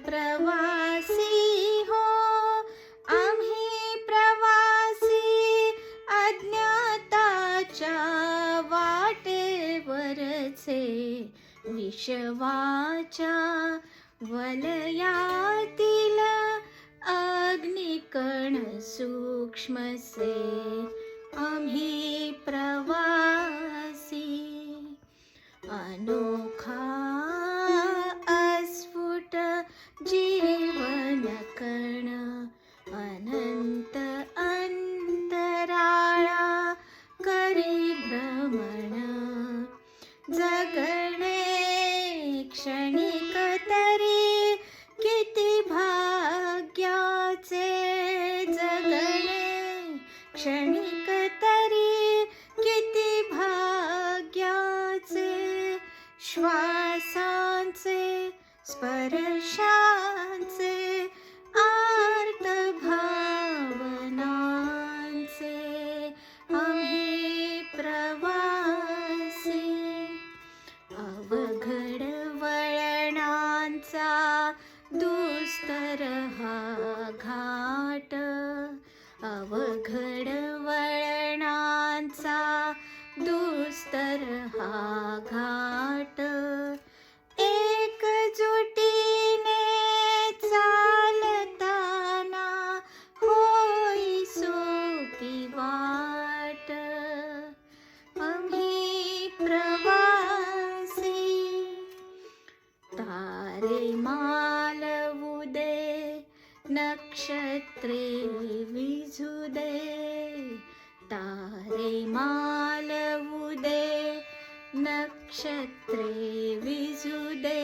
प्रवासी हो, आम्ही प्रवासी अज्ञाताच्या वाटेवरचे, विश्वाच्या वलयातील अग्निकण सूक्ष्मसे, आम्ही प्रवासी. अनोखा अस्फुट जीवन कण, अनंत अंतराळा करी भ्रमण, जगणे क्षणिक तरी किती भाग्याचे, जगणे क्षणिक तरी किती भाग्याचे, श्वासांचे स्पर्शांचे आर्त भावनांचे, आम्ही प्रवासी. अवघड वळणांचा दुस्तर हा घाट, अवघड वळणांचा दुस्तर हा घाट, एकजुटीने चालताना होई सोपी वाट, आम्ही प्रवासी. तारे मालवू दे, नक्षत्रे विझू दे, तारे मालवू दे, नक्षत्रे विझू दे,